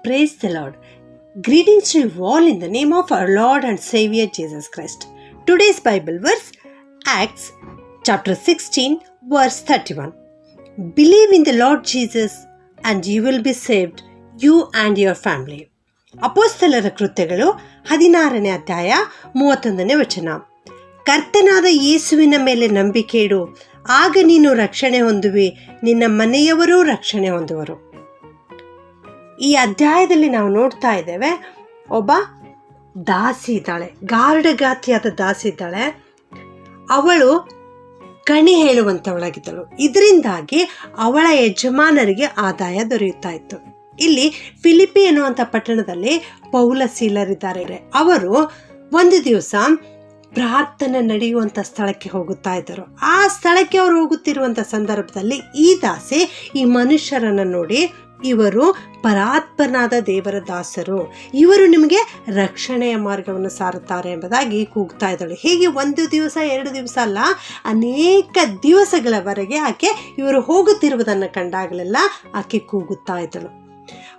Praise the Lord. Greetings to you all in the name of our Lord and Savior Jesus Christ. Today's Bible verse, Acts chapter 16 verse 31. Believe in the Lord Jesus and you will be saved, you and your family. ಅಪೊಸ್ತಲರ ಕೃತ್ಯಗಳು 16ನೇ ಅಧ್ಯಾಯ 31ನೇ ವಚನ. ಕರ್ತನಾದ ಯೇಸುವಿನ ಮೇಲೆ ನಂಬಿಕೆ ಇಡು, ಆಗ ನೀನು ರಕ್ಷಣೆ ಹೊಂದುವಿ, ನಿನ್ನ ಮನೆಯವರೂ ರಕ್ಷಣೆ ಹೊಂದುವರು. ಈ ಅಧ್ಯಾಯದಲ್ಲಿ ನಾವು ನೋಡ್ತಾ ಇದ್ದೇವೆ, ಒಬ್ಬ ದಾಸಿ ಇದ್ದಾಳೆ, ಗಾರ್ಡಗಾತಿಯಾದ ದಾಸಿ ಇದ್ದಾಳೆ. ಅವಳು ಕಣಿ ಹೇಳುವಂಥವಳಾಗಿದ್ದಳು. ಇದರಿಂದಾಗಿ ಅವಳ ಯಜಮಾನರಿಗೆ ಆದಾಯ ದೊರೆಯುತ್ತಾ ಇತ್ತು. ಇಲ್ಲಿ ಫಿಲಿಪಿ ಎನ್ನುವಂಥ ಪಟ್ಟಣದಲ್ಲಿ ಪೌಲ ಸೀಲರಿದ್ದಾರೆ. ಅವರು ಒಂದು ದಿವಸ ಪ್ರಾರ್ಥನೆ ನಡೆಯುವಂಥ ಸ್ಥಳಕ್ಕೆ ಹೋಗುತ್ತಾ ಇದ್ದರು. ಆ ಸ್ಥಳಕ್ಕೆ ಅವರು ಹೋಗುತ್ತಿರುವಂಥ ಸಂದರ್ಭದಲ್ಲಿ ಈ ದಾಸಿ ಈ ಮನುಷ್ಯರನ್ನು ನೋಡಿ, ಇವರು ಪರಾತ್ಪರನಾದ ದೇವರ ದಾಸರು, ಇವರು ನಿಮಗೆ ರಕ್ಷಣೆಯ ಮಾರ್ಗವನ್ನು ಸಾರುತ್ತಾರೆ ಎಂಬುದಾಗಿ ಕೂಗ್ತಾ ಇದ್ದಳು. ಹೀಗೆ ಒಂದು ದಿವಸ ಎರಡು ದಿವಸ ಅಲ್ಲ, ಅನೇಕ ದಿವಸಗಳವರೆಗೆ ಆಕೆ ಇವರು ಹೋಗುತ್ತಿರುವುದನ್ನು ಕಂಡಾಗಲೆಲ್ಲ ಆಕೆ ಕೂಗುತ್ತಾ ಇದ್ದಳು.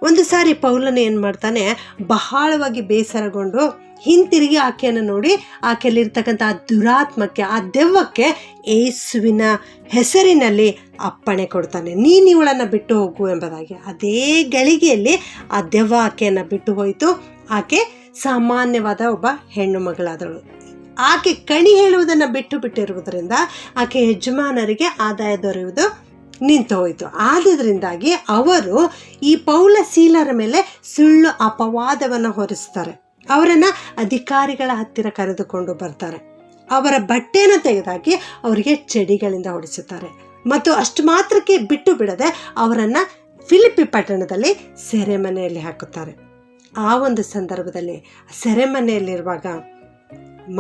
ಒಂದು ಸಾರಿ ಪೌಲನ ಏನು ಮಾಡ್ತಾನೆ, ಬಹಳವಾಗಿ ಬೇಸರಗೊಂಡು ಹಿಂತಿರುಗಿ ಆಕೆಯನ್ನು ನೋಡಿ ಆಕೆಯಲ್ಲಿರ್ತಕ್ಕಂಥ ಆ ದುರಾತ್ಮಕ್ಕೆ, ಆ ದೆವ್ವಕ್ಕೆ ಯೇಸುವಿನ ಹೆಸರಿನಲ್ಲಿ ಅಪ್ಪಣೆ ಕೊಡ್ತಾನೆ, ನೀನು ಇವಳನ್ನು ಬಿಟ್ಟು ಹೋಗು ಎಂಬುದಾಗಿ. ಅದೇ ಗಳಿಗೆಯಲ್ಲಿ ಆ ದೆವ್ವ ಆಕೆಯನ್ನು ಬಿಟ್ಟು ಹೋಯಿತು. ಆಕೆ ಸಾಮಾನ್ಯವಾದ ಒಬ್ಬ ಹೆಣ್ಣು ಮಗಳಾದಳು. ಆಕೆ ಕಣಿ ಹೇಳುವುದನ್ನು ಬಿಟ್ಟಿರುವುದರಿಂದ ಆಕೆ ಯಜಮಾನರಿಗೆ ಆದಾಯ ದೊರೆಯುವುದು ನಿಂತು ಹೋಯಿತು. ಆದ್ದರಿಂದಾಗಿ ಅವರು ಈ ಪೌಲ ಸೀಲರ ಮೇಲೆ ಸುಳ್ಳು ಅಪವಾದವನ್ನು ಹೊರಿಸ್ತಾರೆ. ಅವರನ್ನು ಅಧಿಕಾರಿಗಳ ಹತ್ತಿರ ಕರೆದುಕೊಂಡು ಬರ್ತಾರೆ. ಅವರ ಬಟ್ಟೆಯನ್ನು ತೆಗೆದಾಕಿ ಅವರಿಗೆ ಚೆಡಿಗಳಿಂದ ಹೊಡಿಸುತ್ತಾರೆ. ಮತ್ತು ಅಷ್ಟು ಮಾತ್ರಕ್ಕೆ ಬಿಟ್ಟು ಬಿಡದೆ ಅವರನ್ನು ಫಿಲಿಪಿ ಪಟ್ಟಣದಲ್ಲಿ ಸೆರೆಮನೆಯಲ್ಲಿ ಹಾಕುತ್ತಾರೆ. ಆ ಒಂದು ಸಂದರ್ಭದಲ್ಲಿ ಸೆರೆಮನೆಯಲ್ಲಿರುವಾಗ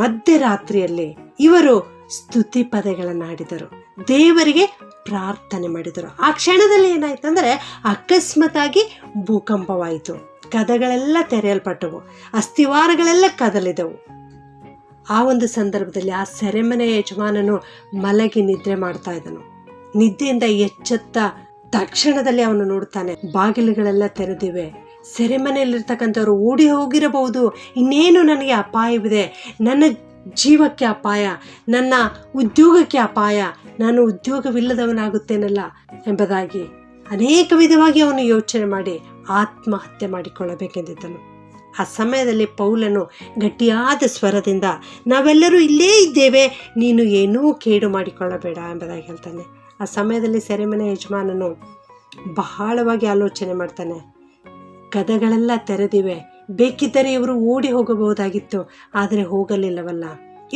ಮಧ್ಯರಾತ್ರಿಯಲ್ಲಿ ಇವರು ಸ್ತುತಿ ಪದಗಳನ್ನು ಹಾಡಿದರು, ದೇವರಿಗೆ ಪ್ರಾರ್ಥನೆ ಮಾಡಿದರು. ಆ ಕ್ಷಣದಲ್ಲಿ ಏನಾಯ್ತಂದರೆ ಅಕಸ್ಮಾತ್ತಾಗಿ ಭೂಕಂಪವಾಯಿತು. ಕದಗಳೆಲ್ಲ ತೆರೆಯಲ್ಪಟ್ಟವು, ಅಸ್ಥಿವಾರಗಳೆಲ್ಲ ಕದಲಿದವು. ಆ ಒಂದು ಸಂದರ್ಭದಲ್ಲಿ ಆ ಸೆರೆಮನೆಯ ಯಜಮಾನನು ಮಲಗಿ ನಿದ್ರೆ ಮಾಡ್ತಾ ಇದ್ದನು. ನಿದ್ದೆಯಿಂದ ಎಚ್ಚೆತ್ತ ತಕ್ಷಣದಲ್ಲಿ ಅವನು ನೋಡ್ತಾನೆ, ಬಾಗಿಲುಗಳೆಲ್ಲ ತೆರೆದಿವೆ, ಸೆರೆಮನೆಯಲ್ಲಿರ್ತಕ್ಕಂಥವ್ರು ಓಡಿ ಹೋಗಿರಬಹುದು, ಇನ್ನೇನು ನನಗೆ ಅಪಾಯವಿದೆ, ನನ್ನ ಜೀವಕ್ಕೆ ಅಪಾಯ, ನನ್ನ ಉದ್ಯೋಗಕ್ಕೆ ಅಪಾಯ, ನಾನು ಉದ್ಯೋಗವಿಲ್ಲದವನಾಗುತ್ತೇನಲ್ಲ ಎಂಬುದಾಗಿ ಅನೇಕ ವಿಧವಾಗಿ ಅವನು ಯೋಚನೆ ಮಾಡಿ ಆತ್ಮಹತ್ಯೆ ಮಾಡಿಕೊಳ್ಳಬೇಕೆಂದಿದ್ದನು. ಆ ಸಮಯದಲ್ಲಿ ಪೌಲನು ಗಟ್ಟಿಯಾದ ಸ್ವರದಿಂದ, ನಾವೆಲ್ಲರೂ ಇಲ್ಲೇ ಇದ್ದೇವೆ, ನೀನು ಏನೂ ಕೇಡು ಮಾಡಿಕೊಳ್ಳಬೇಡ ಎಂಬುದಾಗಿ ಹೇಳ್ತಾನೆ. ಆ ಸಮಯದಲ್ಲಿ ಸೆರೆಮನೆ ಯಜಮಾನನು ಬಹಳವಾಗಿ ಆಲೋಚನೆ ಮಾಡ್ತಾನೆ, ಕದಗಳೆಲ್ಲ ತೆರೆದಿವೆ, ಬೇಕಿದ್ದರೆ ಇವರು ಓಡಿ ಹೋಗಬಹುದಾಗಿತ್ತು, ಆದರೆ ಹೋಗಲಿಲ್ಲವಲ್ಲ.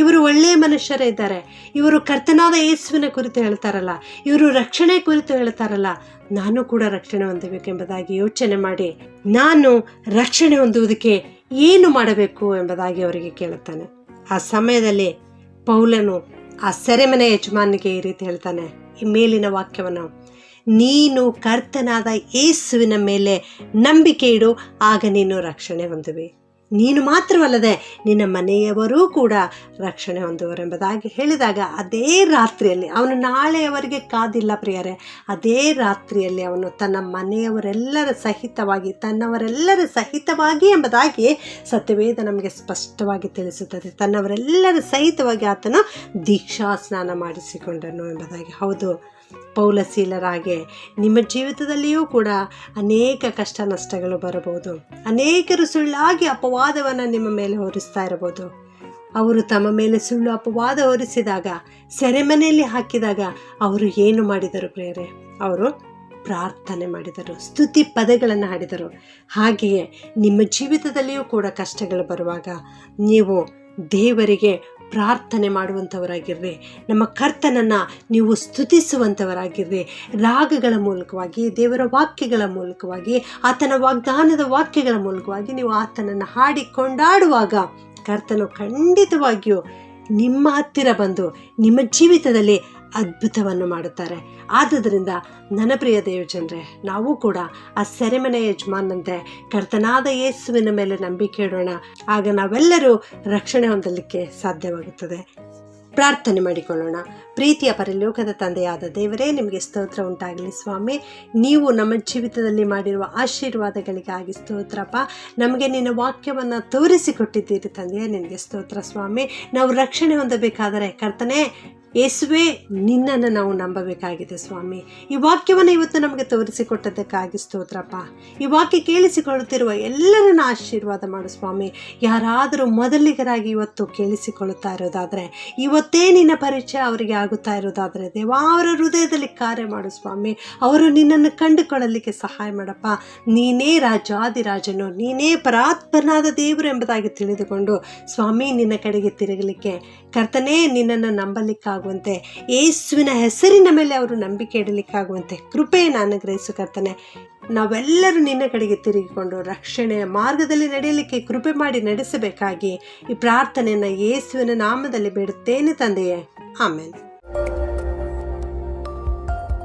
ಇವರು ಒಳ್ಳೆಯ ಮನುಷ್ಯರೇ ಇದ್ದಾರೆ, ಇವರು ಕರ್ತನಾದ ಯೇಸುವಿನ ಕುರಿತು ಹೇಳ್ತಾರಲ್ಲ, ಇವರು ರಕ್ಷಣೆ ಕುರಿತು ಹೇಳ್ತಾರಲ್ಲ, ನಾನು ಕೂಡ ರಕ್ಷಣೆ ಹೊಂದಬೇಕೆಂಬುದಾಗಿ ಯೋಚನೆ ಮಾಡಿ, ನಾನು ರಕ್ಷಣೆ ಹೊಂದುವುದಕ್ಕೆ ಏನು ಮಾಡಬೇಕು ಎಂಬುದಾಗಿ ಅವರಿಗೆ ಕೇಳುತ್ತಾನೆ. ಆ ಸಮಯದಲ್ಲಿ ಪೌಲನು ಆ ಸೆರೆಮನೆ ಯಜಮಾನಿಗೆ ಈ ರೀತಿ ಹೇಳ್ತಾನೆ, ಈ ಮೇಲಿನ ವಾಕ್ಯವನ್ನು, ನೀನು ಕರ್ತನಾದ ಯೇಸುವಿನ ಮೇಲೆ ನಂಬಿಕೆ ಇಡು, ಆಗ ನೀನು ರಕ್ಷಣೆ ಹೊಂದುವಿ, ನೀನು ಮಾತ್ರವಲ್ಲದೆ ನಿನ್ನ ಮನೆಯವರೂ ಕೂಡ ರಕ್ಷಣೆ ಹೊಂದುವರೆಂಬುದಾಗಿ ಹೇಳಿದಾಗ ಅದೇ ರಾತ್ರಿಯಲ್ಲಿ ಅವನು, ನಾಳೆಯವರೆಗೆ ಕಾದಿಲ್ಲ ಪ್ರಿಯರೇ, ಅದೇ ರಾತ್ರಿಯಲ್ಲಿ ಅವನು ತನ್ನ ಮನೆಯವರೆಲ್ಲರ ಸಹಿತವಾಗಿ, ತನ್ನವರೆಲ್ಲರ ಸಹಿತವಾಗಿ ಎಂಬುದಾಗಿ ಸತ್ಯವೇದ ನಮಗೆ ಸ್ಪಷ್ಟವಾಗಿ ತಿಳಿಸುತ್ತದೆ, ತನ್ನವರೆಲ್ಲರ ಸಹಿತವಾಗಿ ಆತನು ದೀಕ್ಷಾ ಸ್ನಾನ ಮಾಡಿಸಿಕೊಂಡನು ಎಂಬುದಾಗಿ. ಹೌದು, ಪೌಲ ಸೀಲರಾಗೆ ನಿಮ್ಮ ಜೀವಿತದಲ್ಲಿಯೂ ಕೂಡ ಅನೇಕ ಕಷ್ಟ ನಷ್ಟಗಳು ಬರಬಹುದು. ಅನೇಕರು ಸುಳ್ಳಾಗಿ ಅಪವಾದವನ್ನು ನಿಮ್ಮ ಮೇಲೆ ಹೊರಿಸ್ತಾ ಇರಬಹುದು. ಅವರು ತಮ್ಮ ಮೇಲೆ ಸುಳ್ಳು ಅಪವಾದ ಹೊರಿಸಿದಾಗ, ಸೆರೆಮನೆಯಲ್ಲಿ ಹಾಕಿದಾಗ ಅವರು ಏನು ಮಾಡಿದರು ಪ್ರಿಯರೇ? ಅವರು ಪ್ರಾರ್ಥನೆ ಮಾಡಿದರು, ಸ್ತುತಿ ಪದಗಳನ್ನು ಹಾಡಿದರು. ಹಾಗೆಯೇ ನಿಮ್ಮ ಜೀವಿತದಲ್ಲಿಯೂ ಕೂಡ ಕಷ್ಟಗಳು ಬರುವಾಗ ನೀವು ದೇವರಿಗೆ ಪ್ರಾರ್ಥನೆ ಮಾಡುವಂಥವರಾಗಿರ್ರಿ, ನಮ್ಮ ಕರ್ತನನ್ನು ನೀವು ಸ್ತುತಿಸುವಂಥವರಾಗಿರ್ರಿ. ರಾಗಗಳ ಮೂಲಕವಾಗಿ, ದೇವರ ವಾಕ್ಯಗಳ ಮೂಲಕವಾಗಿ, ಆತನ ವಾಗ್ದಾನದ ವಾಕ್ಯಗಳ ಮೂಲಕವಾಗಿ ನೀವು ಆತನನ್ನು ಹಾಡಿ ಕೊಂಡಾಡುವಾಗ ಕರ್ತನು ಖಂಡಿತವಾಗಿಯೂ ನಿಮ್ಮ ಹತ್ತಿರ ಬಂದು ನಿಮ್ಮ ಜೀವಿತದಲ್ಲಿ ಅದ್ಭುತವನ್ನು ಮಾಡುತ್ತಾರೆ. ಆದುದರಿಂದ ನನ್ನ ಪ್ರಿಯ ದೇವಜನರೇ, ನಾವು ಕೂಡ ಆ ಸೆರೆಮನೆ ಯಜಮಾನಂತೆ ಕರ್ತನಾದ ಯೇಸುವಿನ ಮೇಲೆ ನಂಬಿಕೆ ಇಡೋಣ. ಆಗ ನಾವೆಲ್ಲರೂ ರಕ್ಷಣೆ ಹೊಂದಲಿಕ್ಕೆ ಸಾಧ್ಯವಾಗುತ್ತದೆ. ಪ್ರಾರ್ಥನೆ ಮಾಡಿಕೊಳ್ಳೋಣ. ಪ್ರೀತಿಯ ಪರಲೋಕದ ತಂದೆಯಾದ ದೇವರೇ, ನಿಮಗೆ ಸ್ತೋತ್ರ ಉಂಟಾಗಲಿ ಸ್ವಾಮಿ. ನೀವು ನಮ್ಮ ಜೀವಿತದಲ್ಲಿ ಮಾಡಿರುವ ಆಶೀರ್ವಾದಗಳಿಗಾಗಿ ಸ್ತೋತ್ರಪ್ಪ. ನಮಗೆ ನಿನ್ನ ವಾಕ್ಯವನ್ನು ತೋರಿಸಿಕೊಟ್ಟಿದ್ದೀರಿ ತಂದೆಯೇ, ನಿನಗೆ ಸ್ತೋತ್ರ ಸ್ವಾಮಿ. ನಾವು ರಕ್ಷಣೆ ಹೊಂದಬೇಕಾದರೆ ಕರ್ತನೇ ಯೇಸುವೆ, ನಿನ್ನನ್ನು ನಾವು ನಂಬಬೇಕಾಗಿದೆ ಸ್ವಾಮಿ. ಈ ವಾಕ್ಯವನ್ನು ಇವತ್ತು ನಮಗೆ ತೋರಿಸಿಕೊಟ್ಟದ್ದಕ್ಕಾಗಿ ಸ್ತೋತ್ರಪ್ಪ. ಈ ವಾಕ್ಯ ಕೇಳಿಸಿಕೊಳ್ಳುತ್ತಿರುವ ಎಲ್ಲರನ್ನ ಆಶೀರ್ವಾದ ಮಾಡು ಸ್ವಾಮಿ. ಯಾರಾದರೂ ಮೊದಲಿಗರಾಗಿ ಇವತ್ತು ಕೇಳಿಸಿಕೊಳ್ಳುತ್ತಾ ಇರೋದಾದರೆ, ಇವತ್ತೇ ನಿನ್ನ ಪರಿಚಯ ಅವರಿಗೆ ಆಗುತ್ತಾ ಇರೋದಾದರೆ ದೇವ, ಅವರ ಹೃದಯದಲ್ಲಿ ಕಾರ್ಯ ಮಾಡು ಸ್ವಾಮಿ. ಅವರು ನಿನ್ನನ್ನು ಕಂಡುಕೊಳ್ಳಲಿಕ್ಕೆ ಸಹಾಯ ಮಾಡಪ್ಪ. ನೀನೇ ರಾಜಾದಿರಾಜನು, ನೀನೇ ಪರಾತ್ಪರನಾದ ದೇವರು ಎಂಬುದಾಗಿ ತಿಳಿದುಕೊಂಡು ಸ್ವಾಮಿ ನಿನ್ನ ಕಡೆಗೆ ತಿರುಗಲಿಕ್ಕೆ ಕರ್ತನೇ, ನಿನ್ನನ್ನು ನಂಬಲಿಕ್ಕಾಗುವಂತೆ, ಯೇಸುವಿನ ಹೆಸರಿನ ಮೇಲೆ ಅವರು ನಂಬಿಕೆ ಇಡಲಿಕ್ಕಾಗುವಂತೆ ಕೃಪೆಯನ್ನು ಅನುಗ್ರಹಿಸು ಕರ್ತನೆ. ನಾವೆಲ್ಲರೂ ನಿನ್ನ ಕಡೆಗೆ ತಿರುಗಿಕೊಂಡು ರಕ್ಷಣೆಯ ಮಾರ್ಗದಲ್ಲಿ ನಡೆಯಲಿಕ್ಕೆ ಕೃಪೆ ಮಾಡಿ ನಡೆಸಬೇಕಾಗಿ ಈ ಪ್ರಾರ್ಥನೆಯನ್ನು ಯೇಸುವಿನ ನಾಮದಲ್ಲಿ ಬೇಡುತ್ತೇನೆ ತಂದೆಯೇ, ಆಮೇಲೆ.